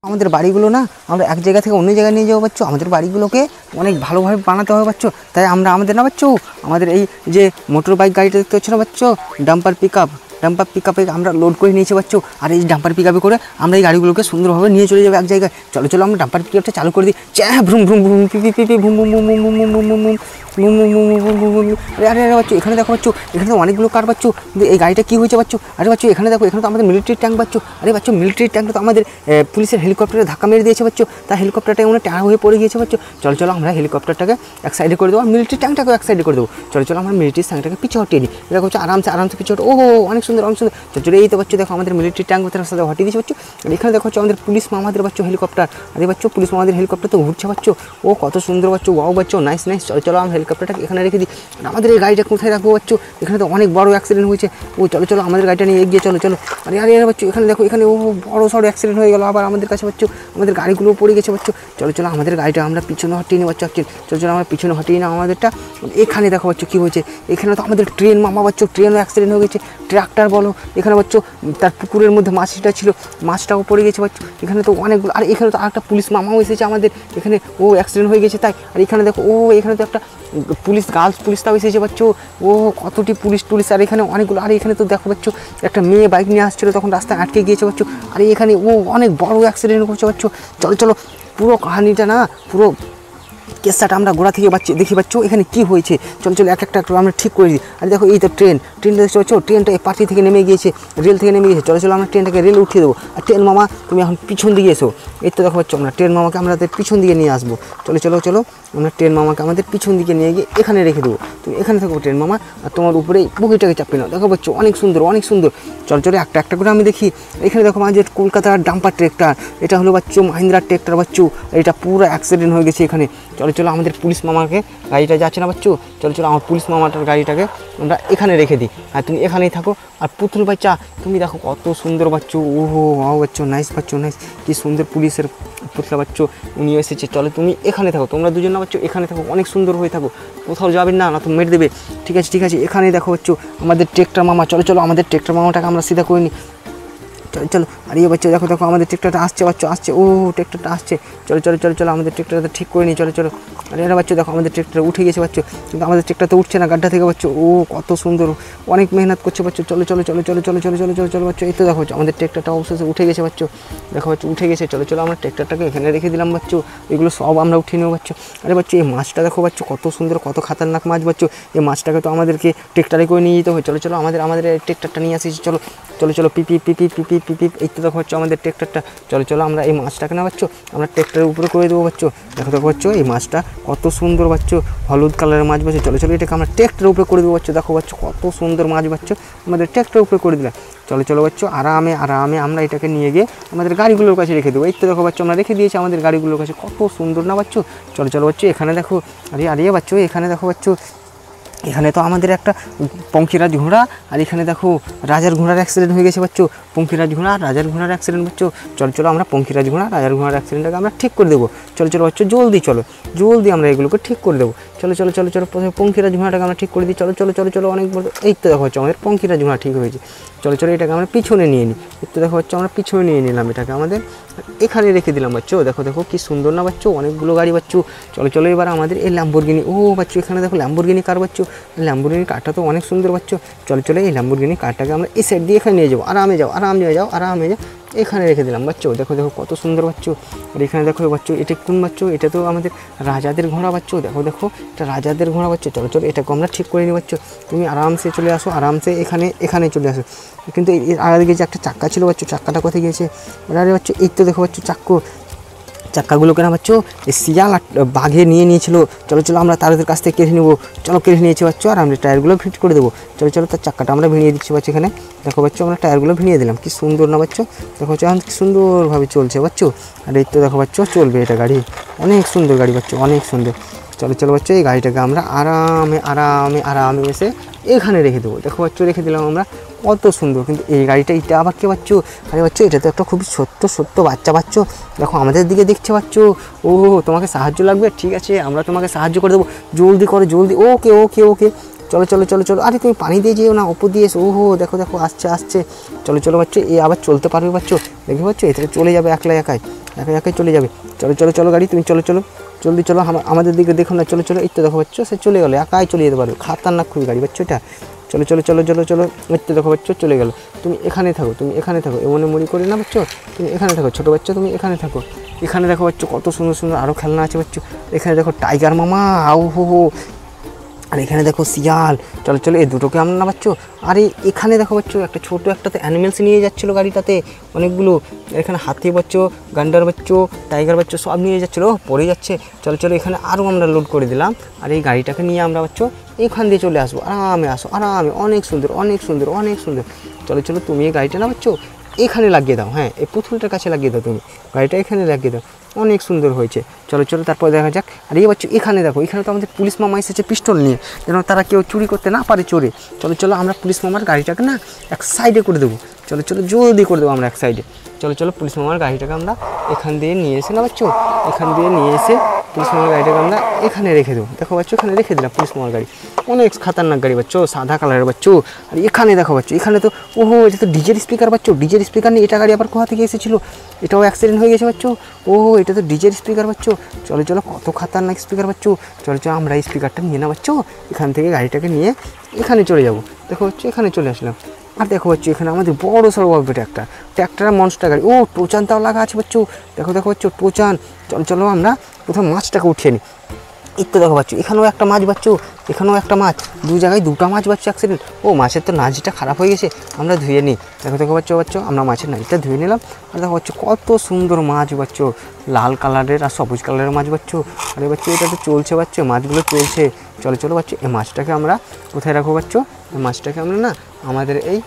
আমাদের বাড়িগুলো না আমরা এক জায়গা থেকে অন্য জায়গায় নিয়ে যাবো বাচ্চু। আমাদের বাড়িগুলোকে অনেক ভালোভাবে বানাতে হবে বাচ্চু। তাই আমরা আমাদের না বাচ্চু আমাদের এই যে মোটর বাইক গাড়িটা দেখতে হচ্ছে না বাচ্চু, ডাম্পার পিক আপে আমরা লোড করে নিয়েছি বাচ্চু। আর এই ডাম্পার পিক আপে করে আমরা এই গাড়িগুলোকে সুন্দরভাবে নিয়ে চলে যাবো এক জায়গায়। চলো চলো আমরা ডাম্পার পিক আপটা চালু করে দিই। ভ্রুম ভ্রুম ভ্রুম পিপি পিপি ভুম ভুম ভুম ভুম ভুম ভুম ভুম ভুম ভুম। আরে বাচ্চু এখানে দেখো বাচ্চু, এখানে তো অনেকগুলো কার বাচ্চু। কিন্তু এই গাড়িটা কী হয়েছে বাচ্চু? আরে বাচ্চু এখানে দেখো, এখানে তো আমাদের মিলিটারি ট্যাঙ্ক বাচ্চু। আরে বাচ্চু মিলিটারি ট্যাঙ্কটা তো আমাদের পুলিশের হেলিকপ্টারে ধাক্কা মেরে দিয়েছে বাচ্চু। তার হেলিকপ্টারটা এমন টায়ার হয়ে পড়ে গিয়েছে বাচ্চু। চলো চলো আমরা হেলিকপ্টারটাকে এক সাইডে করে দেবো, আর মিলিটারি ট্যাঙ্কটাকে এক সাইডে করে দেবো। চলো চলো আমরা মিলিটারি ট্যাঙ্কটাকে পিছু হটিয়ে দিই। দেখো হচ্ছে আরামসে পিছু হটো। ও অনেক সুন্দর অনেক সুন্দর। চলো চলো এই তো বাচ্চু দেখো আমাদের মিলিটারি ট্যাঙ্ক সাথে হটিয়ে দিয়েছে বাচ্চু। আর এখানে দেখো হচ্ছে আমাদের পুলিশ মামাদের বাচ্চু হেলিকপ্টার। আরে বাচ্চু পুলিশ মামাদের হেলিকপ্টার তো ঘুরছে বাচ্চু। ও কত সুন্দর বাচ্চু, ওয়াও বাচ্চু, নাইস। চলো চলো আমরা হেলিকপ্টারটাকে এখানে রেখে দিই। আমাদের এই গাড়িটা কোথায় রাখবো বাচ্চু? এখানে তো অনেক বড় অ্যাক্সিডেন্ট হয়েছে। ও চলো চলো আমাদের গাড়িটা নিয়ে এগিয়ে চলো চলো। আরে বাচ্চু এখানে দেখো, এখানে ও বড় সড়ো অ্যাক্সিডেন্ট হয়ে গেল আবার আমাদের কাছে বাচ্চু। আমাদের গাড়িগুলো পড়ে গেছে বাচ্চু। চলো চলো আমাদের গাড়িটা আমরা পিছনে হটিয়ে নিই বাচ্চু। চলো চলো আমরা পিছনে হটিয়ে না আমাদেরটা। এখানে দেখো বাচ্চু কী হয়েছে, এখানে তো আমাদের ট্রেন মামা বাচ্চু, ট্রেনও অ্যাক্সিডেন্ট হয়ে গেছে। ট্রাক্টর বলো, এখানে বাচ্চু তার পুকুরের মধ্যে মাছটা ছিল, মাছটাও পড়ে গেছে বাচ্চু। এখানে তো অনেকগুলো, আর এখানে তো আরেকটা পুলিশ মামাও এসেছে আমাদের এখানে, ও অ্যাক্সিডেন্ট হয়ে গেছে তাই। আর এখানে দেখো ও এখানে তো একটা পুলিশ গার্লস পুলিশটাও এসেছে বাচ্চু। ও কতটি পুলিশ টুলিশ, আর এখানে অনেকগুলো। আর এখানে তো দেখো বাচ্চু একটা মেয়ে বাইক নিয়ে আসছিলো, তখন রাস্তায় আটকে গিয়েছে বাচ্চু। আর এখানে ও অনেক বড় অ্যাক্সিডেন্ট করছে বাচ্চু। চলো চলো পুরো কাহিনিটা না, পুরো কেসটা আমরা গোড়া থেকে দেখি বাচ্চু এখানে কী হয়েছে। চলো চলো একটা আমরা ঠিক করে দিই। আর দেখো এই তো ট্রেনটা দেখতে পাচ্ছ, ট্রেনটা পার্টি থেকে নেমে গিয়েছে, রেল থেকে নেমে গিয়েছে। চলো চলো আমরা ট্রেনটাকে রেল উঠিয়ে দেবো। আর ট্রেন মামা তুমি এখন পিছন দিকে এসো। এই তো দেখো পাচ্ছ আমরা ট্রেন মামাকে আমাদের পিছন দিকে নিয়ে আসবো। চলো চলো চলো আমরা ট্রেন মামাকে আমাদের পিছন দিকে নিয়ে গিয়ে এখানে রেখে দেবো। তুমি এখানে থাকবো ট্রেন মামা, আর তোমার উপরে বগিটাকে চাপিয়ে নাও। দেখো পাচ্ছ অনেক সুন্দর অনেক সুন্দর। চলো চলো একটা করে আমি দেখি। এখানে দেখো আমাদের কলকাতার ডাম্পার ট্রেক্টর, এটা হলো বাচ্চু মাহিন্দ্রার ট্রেক্টর বাচ্চু। এটা পুরো অ্যাক্সিডেন্ট হয়ে গেছে এখানে। চলো চলো আমাদের পুলিশ মামাকে গাড়িটা যাচ্ছে না বাচ্চু। চলো চলো আমার পুলিশ মামাটার গাড়িটাকে আমরা এখানে রেখে দিই, আর তুমি এখানেই থাকো। আর পুতুল বাচ্চা তুমি দেখো কত সুন্দর বাচ্চু। ওহো wow Bachchu, nice Bachchu nice, কি সুন্দর পুলিশের পুতলা বাচ্চু উনি এসেছে। চলো তুমি এখানে থাকো, তোমরা দুজন না বাচ্চু এখানে থাকো, অনেক সুন্দর হয়ে থাকো, কোথাও যাবেন না, না তো মেরে দেবে। ঠিক আছে এখানেই দেখো বাচ্চু আমাদের ট্রেক্টর মামা। চলো চলো আমাদের ট্রেক্টর মামাটাকে আমরা সিধা করে নিই। চলো চলো আর এই বাচ্চা দেখো আমাদের ট্রেক্টরটা আসছে বাচ্চা, আসছে। ও ট্রেক্টরটা আসছে। চলো চলো চলো চলো আমাদের ট্রেক্টরটা ঠিক করে নিই। চলো চলো আরে এরা বাচ্চা দেখো আমাদের ট্রেক্টর উঠে গেছে বাচ্চা, কিন্তু আমাদের ট্রেক্টর তো উঠছে না গাড্ডা থেকে বাচ্চা। ও কত সুন্দর, অনেক মেহনত করছে বাচ্চা। চলো চলো চলো চলো চলো চলো চলো চলো চলো বাচ্চা। এই তো দেখো আমাদের ট্রেক্টরটা অবশেষে উঠে গেছে বাচ্চা। দেখো বাচ্চা উঠে গেছে। চলো চলো আমরা ট্রেক্টরটাকে এখানে রেখে দিলাম বাচ্চা। এগুলো সব আমরা উঠিয়ে নেবো বাচ্চা। আরে বাচ্চা এই মাছটা দেখো বাচ্চা কত সুন্দর, কত খাতারনাক মাছ বাচ্চা। এই মাছটাকে তো আমাদেরকে ট্রেক্টরে করে নিয়ে যেতে হবে। চলো চলো আমাদের ট্রেক্টরটা নিয়ে আসিস। চলো চলো চলো পিপি পিপি পিপি পিপি। এই তো দেখো হচ্ছে আমাদের ট্রেক্টরটা। চলো চলো আমরা এই মাছটাকে না বাচ্চো আমরা ট্রেক্টরের উপরে করে দেবো বাচ্চো। দেখো বাচ্চো এই মাছটা কত সুন্দর বাচ্চো, হলুদ কালারের মাছ বাচ্চো। চলো চলো এটাকে আমরা ট্রেক্টরের উপরে করে দেবো বাচ্চো। দেখো বাচ্চো কত সুন্দর মাছ বাচ্চো, আমাদের ট্রেক্টরের উপরে করে দিলাম। চলো চলো বাচ্চো আরামে আমরা এটাকে নিয়ে গিয়ে আমাদের গাড়িগুলোর কাছে রেখে দেবো। এই তো দেখো বাচ্চো আমরা রেখে দিয়েছি আমাদের গাড়িগুলোর কাছে, কত সুন্দর না বাচ্চো। চলো চলো বাচ্চো এখানে দেখো, আরে বাচ্চো এখানে দেখো বাচ্চো, এখানে তো আমাদের একটা পঙ্খিরাজ ঘোড়া, আর এখানে দেখো রাজার ঘোড়ার অ্যাক্সিডেন্ট হয়ে গেছে বাচ্চো। পঙ্খিরাজ ঘোড়া আর রাজার ঘোড়ার অ্যাক্সিডেন্ট বাচ্চো। চলো চলো আমরা পঙ্খিরাজ ঘোড়া রাজার ঘোড়ার অ্যাক্সিডেন্টটাকে আমরা ঠিক করে দেবো। চলো চলো বাচ্চো জলদি আমরা এগুলোকে ঠিক করে দেবো। চলো চলো চলো চলো প্রথমে পঙ্খিরাজ ঘোড়াটাকে আমরা ঠিক করে দিই। চলো চলো চলো চলো অনেক বড়। এই তো দেখো হচ্ছে আমাদের পঙ্খিরাজ ঘোড়া ঠিক হয়েছে। চলো চলো এটাকে আমরা পিছনে নিয়ে নিই। এই তো দেখো হচ্ছে আমরা পিছনে নিয়ে নিলাম এটাকে, আমাদের এখানে রেখে দিলাম বাচ্চো। দেখো দেখো কি সুন্দর না বাচ্চো, অনেকগুলো গাড়ি বাচ্চো। চলো চলো এবার আমাদের এই ল্যাম্বরগিনি, ও বাচ্চো এখানে দেখো ল্যাম্বরগিনি কার বাচ্চো। ল্যাম্বরগিনি কারটা তো অনেক সুন্দর বাচ্চো। চলো চলো এই ল্যাম্বরগিনি কারটাকে আমরা এই সাইড দিয়ে এখানে নিয়ে যাবো। আরামে যাও এখানে রেখে দিলাম বাচ্চো। দেখো দেখো কত সুন্দর বাচ্চো। আর এখানে দেখো বাচ্চো এটা কোন বাচ্চো, এটা তো আমাদের রাজাদের ঘোড়া বাচ্চো। দেখো দেখো এটা রাজাদের ঘোড়া বাচ্চো। চলো চলো এটাকে আমরা ঠিক করে নিই বাচ্চো। তুমি আরামসে চলে আসো, আরামসে এখানে চলে আসো। কিন্তু এর আগে যে একটা চাক্কা ছিল বাচ্চো, চাক্কাটা কোথায় গিয়েছে? আরে বাচ্চো এই তো দেখো বাচ্চো চাক্কাগুলোকে না বাচ্চো এই শিয়াল আর বাঘে নিয়ে নিয়েছিল। চলো চলো আমরা তাদের কাছ থেকে কেড়ে নেবো। চলো কেড়ে নিয়েছি বাচ্চো, আর আমরা টায়ারগুলো ফিট করে দেবো। চলো চলো তার চাক্কাটা আমরা ভিড়িয়ে দিচ্ছি বাচ্চো। এখানে দেখো বাচ্চো আমরা টায়ারগুলো ভিড়িয়ে দিলাম, কি সুন্দর না বাচ্চো। দেখো বাচ্চো এখন কি সুন্দরভাবে চলছে বাচ্চো। আর এই তো দেখো বাচ্চো চলবে এটা গাড়ি, অনেক সুন্দর গাড়ি বাচ্চো, অনেক সুন্দর। চলো চলো বাচ্চো এই গাড়িটাকে আমরা আরামে এসে এখানে রেখে দেবো। দেখো বাচ্চো রেখে দিলাম আমরা, কত সুন্দর। কিন্তু এই গাড়িটা এটা আবার কে বাচ্চো? আরে বাচ্চো এটা তো একটা খুবই ছোট্ট বাচ্চা বাচ্চো। দেখো আমাদের দিকে দেখছে বাচ্চো। ও তোমাকে সাহায্য লাগবে, ঠিক আছে আমরা তোমাকে সাহায্য করে দেবো, জলদি করো জলদি। ওকে চলো চলো চলো চলো, আরে তুমি পানি দিয়ে যেও না, ওপর দিয়ে এসো, ওহো দেখো দেখো আসছে আসছে, চলো চলো বাচ্চো, এ আবার চলতে পারবে বাচ্চো, দেখতে পাচ্ছ এতে চলে যাবে একাই একাই চলে যাবে, চলো চলো চলো গাড়ি তুমি চলো চলো জলদি চলো, আমাদের দিকে দেখো না, চলো চলো, এই তো দেখো বাচ্চো সে চলে গেলো, একাই চলে যেতে পারবে, খাতারনাক খুবই গাড়ি বাচ্চো এটা, চলো চলো চলো চলো চলো, এই তো দেখো বাচ্চো চলে গেলো, তুমি এখানে থাকো, তুমি এখানে থাকো, এমনে মুড়ি করে না বাচ্চো, তুমি এখানে থাকো, ছোটো বাচ্চা তুমি এখানে থাকো, এখানে দেখো বাচ্চো কত সুন্দর সুন্দর আরও খেলনা আছে বাচ্চো, এখানে দেখো টাইগার মামা, আউ হো হো, আর এখানে দেখো শিয়াল, চলো চলো এই দুটোকে আমরা না পাচ্ছো, আর এখানে দেখো পাচ্ছো একটা ছোটো একটাতে অ্যানিমেলস নিয়ে যাচ্ছিলো গাড়িটাতে অনেকগুলো, এখানে হাতি বাচ্চো, গান্ডার বাচ্চো, টাইগার বাচ্চো সব নিয়ে যাচ্ছিলো, পড়ে যাচ্ছে, চলো চলো এখানে আরও আমরা লোড করে দিলাম, আর এই গাড়িটাকে নিয়ে আমরা পাচ্ছো এখান দিয়ে চলে আসবো, আরামে আসো আরামে, অনেক সুন্দর অনেক সুন্দর অনেক সুন্দর, চলো চলো তুমি এই গাড়িটা না পাচ্ছো এখানে লাগিয়ে দাও, হ্যাঁ এই পুতুলটার কাছে লাগিয়ে দাও, তুমি গাড়িটা এখানে লাগিয়ে দাও, অনেক সুন্দর হয়েছে, চলো চলো তারপর দেখা যাক, আর এই বাচ্চা এখানে দেখো, এখানে তো আমাদের পুলিশ মামা এসেছে পিস্টল নিয়ে, যেন তারা কেউ চুরি করতে না পারে চোরে, চলো চলো আমরা পুলিশ মামার গাড়িটাকে না এক সাইডে করে দেবো, চলো চলো জলদি করে দেবো আমরা এক সাইডে, চলো চলো পুলিশ মামার গাড়িটাকে আমরা এখান দিয়ে নিয়ে এসে না বাচ্চো, এখান দিয়ে নিয়ে এসে পুলিশ মামার গাড়িটাকে আমরা এখানে রেখে দেবো, দেখো বাচ্চো এখানে রেখে দিলাম পুলিশ মামার গাড়ি, অনেক খাতারনাক গাড়ি বাচ্চো, সাদা কালারের বাচ্চো, আর এখানে দেখো বাচ্চো এখানে তো ওহো এটা তো ডিজের স্পিকার বাচ্চো, ডিজের স্পিকার নিয়ে এটা গাড়ি আবার কোথা থেকে এসেছিলো, এটাও অ্যাক্সিডেন্ট হয়ে গেছে বাচ্চো, ওহো এটা তো ডিজের স্পিকার বাচ্চো, চলো চলো কত খাতারনাক স্পিকার বাচ্চো, চলো চলো আমরা এই স্পিকারটা নিয়ে না বাচ্চো, এখান থেকে গাড়িটাকে নিয়ে এখানে চলে যাবো, দেখো বাচ্চো এখানে চলে আসলাম, আর দেখো বাচ্চো এখানে আমাদের বড়ো সড়ো হবে ট্র্যাক্টর মনস্টার গাড়ি, ও টোচান তাও লাগা আছে বাচ্চো, দেখো দেখো বাচ্চো টোচান, চলো চলো আমরা প্রথম মাছটাকে উঠিয়ে নিই, এই তো দেখো বাচ্চো এখানেও একটা মাছ বাচ্চো, এখানেও একটা মাছ, দু জায়গায় দুটো মাছ বাচ্চো অ্যাক্সিডেন্ট, ও মাছের তো নাজিটা খারাপ হয়ে গেছে, আমরা ধুয়ে নিই, দেখো দেখো বাচ্চো আমরা মাছের নাজিটা ধুয়ে নিলাম, আর দেখো বাচ্চো কত সুন্দর মাছ বাচ্চো, লাল কালারের আর সবুজ কালারের মাছ বাচ্চো, আরে বাচ্চো এটা তো চলছে বাচ্চো, মাছগুলো চলছে, চলো চলো বাচ্চো এই মাছটাকে আমরা কোথায় রাখবো বাচ্চো, এই মাছটাকে আমরা না আমাদের এই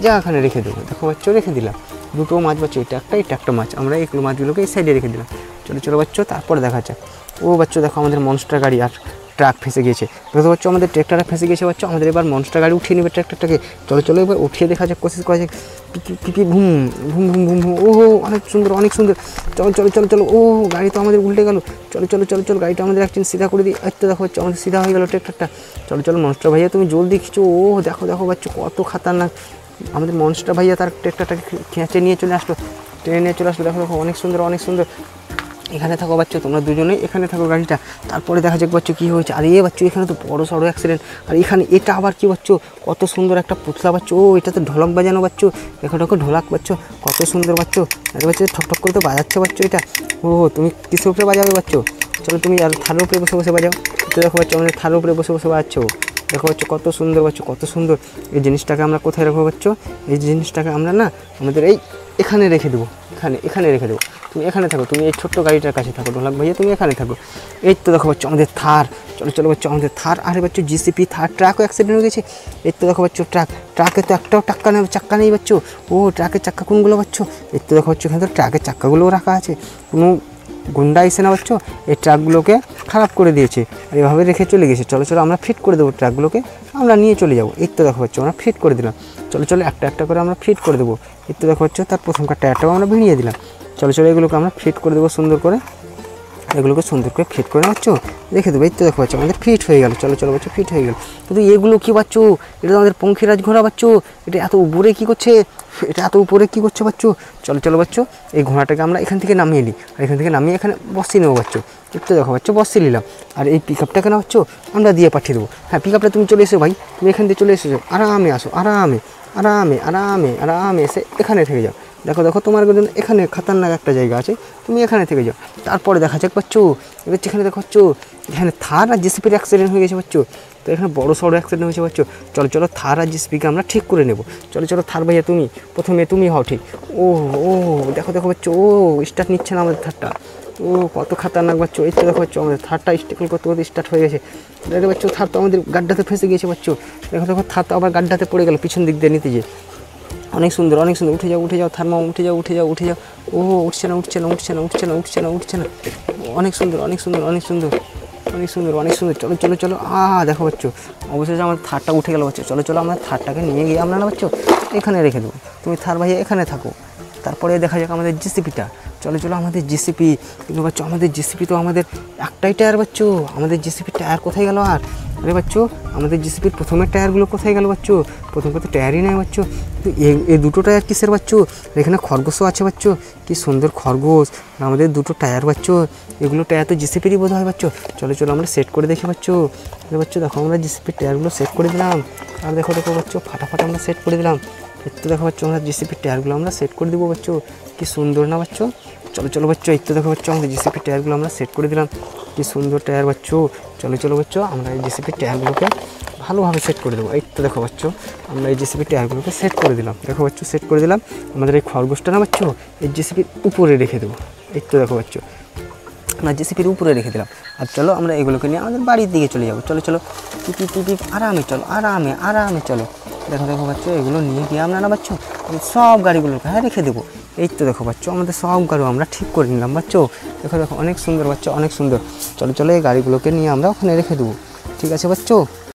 জায়গাখানে রেখে দেবো, দেখো বাচ্চো রেখে দিলাম, দুটো মাছ বাচ্চো, এটা একটা মাছ, আমরা এইগুলো মাছগুলোকে এই সাইডে রেখে দিলাম, চলো চলো বাচ্চো তারপরে দেখা যাক, ও বাচ্চো দেখো আমাদের মনস্টার গাড়ি আর ট্রাক ফেসে গিয়েছে, দেখো বাচ্চো আমাদের ট্র্যাক্টরটা ফেসে গেছে বাচ্চো, আমাদের এবার মনস্টার গাড়ি উঠিয়ে নেবে ট্র্যাক্টরটাকে, চলো চলো এবার উঠিয়ে দেখা যাক, কোশিশ করা যাক, পিপি ভুম ভুম ভুম ভুম ভুম, ও অনেক সুন্দর অনেক সুন্দর, চলো চলো চলো চলো, ও গাড়ি তো আমাদের উল্টে গেল, চলো চলো চলো চলো গাড়িটা আমাদের একদিন সিধা করে দিই, এই তো দেখো বাচ্চো আমাদের সিধা হয়ে গেলো ট্র্যাক্টরটা, চলো চলো মনস্টার ভাইয়া তুমি জলদি খিচো, ও দেখো দেখো বাচ্চো কত খাতারনাক, আমাদের মনস্টার ভাইয়া তার ট্র্যাক্টরটাকে খেঁচে নিয়ে চলে আসলো, ট্রেনে নিয়ে চলে আসলো, দেখো দেখো অনেক সুন্দর অনেক সুন্দর, এখানে থাকো বাচ্চো তোমরা দুজনেই এখানে থাকো গাড়িটা, তারপরে দেখা যাক বাচ্চো কী হয়েছে, আর বাচ্চো এখানে তো বড়ো সড়ো অ্যাক্সিডেন্ট, আর এখানে এটা আবার কি বাচ্চো কত সুন্দর একটা পুতলা বাচ্চো, ও এটা তো ঢোলক বাজানো বাচ্চো, দেখো দেখো ঢোলক বাচ্চো কত সুন্দর বাচ্চো, আর বাচ্চো ঠক করে তো বাজাচ্ছে বাচ্চো এটা, ও তুমি কিসের উপরে বাজাবে বাচ্চো, চলো তুমি আর থালের উপরে বসে বসে বাজাও, তো দেখো বাচ্চো আমাদের থালের উপরে বসে বসে বাজাচ্ছো, দেখো বাচ্চো কত সুন্দর বাচ্চো কত সুন্দর, এই জিনিসটাকে আমরা কোথায় রাখবো বাচ্চো, এই জিনিসটাকে আমরা না আমাদের এই এখানে রেখে দেবো, এখানে রেখে দেবো, তুমি এখানে থাকো, তুমি এই ছোট্ট গাড়িটার কাছে থাকো, ঢোলক ভাইয়া তুমি এখানে থাকো, এই তো দেখো বাচ্চো আমাদের থার, চলো চলো বাচ্চো আমাদের থার, আরে বাচ্চো জিসিপি থার ট্রাকও অ্যাক্সিডেন্ট হয়ে গেছে, এই তো দেখো বাচ্চো ট্রাকে তো একটাও চাক্কা নেই বাচ্চো, ও ট্রাকের চাক্কা কোনগুলো বাচ্চো, এই তো দেখো বাচ্চো এখানে তো ট্রাকের চাক্কাগুলোও রাখা আছে, কোনো গুন্ডা এসে না বাচ্চো এই ট্রাকগুলোকে খারাপ করে দিয়েছে, আর এভাবে রেখে চলে গেছে, চলো চলো আমরা ফিট করে দেবো ট্রাকগুলোকে, আমরা নিয়ে চলে যাবো, এই তো দেখো বাচ্চো আমরা ফিট করে দিলাম, চলো চলো একটা একটা করে আমরা ফিট করে দেবো, এই তো দেখো বাচ্চো তার প্রথমকার টায়ারটাও আমরা ভিড়িয়ে দিলাম, চলো চলো এগুলোকে আমরা ফিট করে দেবো সুন্দর করে, এগুলোকে সুন্দর করে ফিট করে বাচ্চো রেখে দেবো, এই তো দেখো বাচ্চো আমাদের ফিট হয়ে গেল, চলো চলো বাচ্চো ফিট হয়ে গেল, কিন্তু এগুলো কী বাচ্চো, এটা তো আমাদের পঙ্খিরাজ ঘোড়া বাচ্চো, এটা এত উপরে কী করছে, এটা এত উপরে কী করছে বাচ্চো, চলো চলো বাচ্চো এই ঘোড়াটাকে আমরা এখান থেকে নামিয়ে নিই, আর এখান থেকে নামিয়ে এখানে বসিয়ে নেবো বাচ্চো, একটু দেখো বাচ্চো বসিয়ে নিলাম, আর এই পিক আপটাকে না বাচ্চো আমরা দিয়ে পাঠিয়ে দেবো, হ্যাঁ পিক আপটা তুমি চলে এসো ভাই, তুমি এখান থেকে চলে এসেছো, আরামে আসো আরামে আরামে আরামে আরামে এসে এখানে থেকে যাও, দেখো দেখো তোমার জন্য এখানে খাতারনাক একটা জায়গা আছে, তুমি এখানে থেকে যাও, তারপরে দেখা যাক বাচ্চো, এবার যেখানে দেখো বাচ্চো এখানে থার আর জিসিপির অ্যাক্সিডেন্ট হয়ে গেছে বাচ্চো, তো এখানে বড়ো সড়ো অ্যাক্সিডেন্ট হয়েছে বাচ্চো, চলো চলো থার আর জিসিপিকে আমরা ঠিক করে নেবো, চলো চলো থার ভাইয়া তুমি প্রথমে তুমি হও ঠিক, ও ও দেখো দেখো বাচ্চো, ও স্টার্ট নিচ্ছে না আমাদের থারটা, ও কত খাতারনাক বাচ্চো, এই তো দেখো বাচ্চো আমাদের থারটা স্টেকল করতে করতে স্টার্ট হয়ে গেছে, দেখো বাচ্চো থার তো আমাদের গাড্ডাতে ফেসে গিয়েছে বাচ্চো, দেখো দেখো থার তো আবার গাড্ডাতে পড়ে গেল পিছন দিক দিয়ে নিতে যে, অনেক সুন্দর উঠে যাও থার মামা উঠে যাও, ও উঠছে না অনেক সুন্দর চলো চলো চলো, দেখো বাচ্চো অবশেষে আমার থারটা উঠে গেল বাচ্চো, চলো চলো আমরা থারটাকে নিয়ে গিয়ে আমরা না বাচ্চো এখানে রেখে দেবো, তুমি থার ভাইয়া এখানে থাকো, তারপরে দেখা যাক আমাদের জিসিপিটা, চলো চলো আমাদের জিসিপি, কিন্তু বাচ্চো আমাদের জিসিপি তো আমাদের একটাই টায়ার বাচ্চো, আমাদের জিসিপি টায়ার কোথায় গেল, আর আরে বাচ্চো আমাদের জিসিপির প্রথমের টায়ারগুলো কোথায় গেল বাচ্চো? প্রথম কথা টায়ারই নেই বাচ্চো। তো এই দুটো টায়ার কিসের বাচ্চো? এখানে খরগোশও আছে বাচ্চো, কি সুন্দর খরগোশ। আর আমাদের দুটো টায়ার বাচ্চো, এগুলো টায়ার তো জিসিপিরই বোধ হয় বাচ্চো। চলো চলো আমরা সেট করে দেখি বাচ্চো। আরে বাচ্চো দেখো আমরা জিসিপির টায়ারগুলো সেট করে দিলাম। আর দেখো দেখো বাচ্চো ফাটাফাটা আমরা সেট করে দিলাম। এর তো দেখো বাচ্চো আমরা জিসিপির টায়ারগুলো আমরা সেট করে দেবো বাচ্চো, কি সুন্দর না বাচ্চো। চলো চলো বাচ্চো এই তো দেখো বাচ্চো আমাদের জিসিপির টায়ারগুলো আমরা সেট করে দিলাম, কি সুন্দর টায়ার বাচ্চো। চলো চলো বাচ্চো আমরা এই জিসিপির টায়ারগুলোকে ভালোভাবে সেট করে দেবো। এই তো দেখো বাচ্চো আমরা এই জিসিপির টায়ারগুলোকে সেট করে দিলাম। দেখো বাচ্চো সেট করে দিলাম। আমাদের এই খরগোশটা না বাচ্চো এই জিসিপির উপরে রেখে দেবো। এই তো দেখো বাচ্চো আমরা জিসিপির উপরে রেখে দিলাম। আর চলো আমরা এগুলোকে নিয়ে আমাদের বাড়ির দিকে চলে যাবো। চলো চলো টিপি টিপি আরামে চলো, আরামে আরামে চলো। দেখো দেখো বাচ্চো এগুলো নিয়ে গিয়ে আমরা না বাচ্চো সব গাড়িগুলোকে রেখে দেবো। এই তো দেখো বাচ্চো আমাদের সব গাড়ি আমরা ঠিক করে নিলাম বাচ্চো। দেখো দেখো অনেক সুন্দর বাচ্চো, অনেক সুন্দর। চলো চলো এই গাড়িগুলোকে নিয়ে আমরা ওখানে রেখে দেবো, ঠিক আছে বাচ্চো।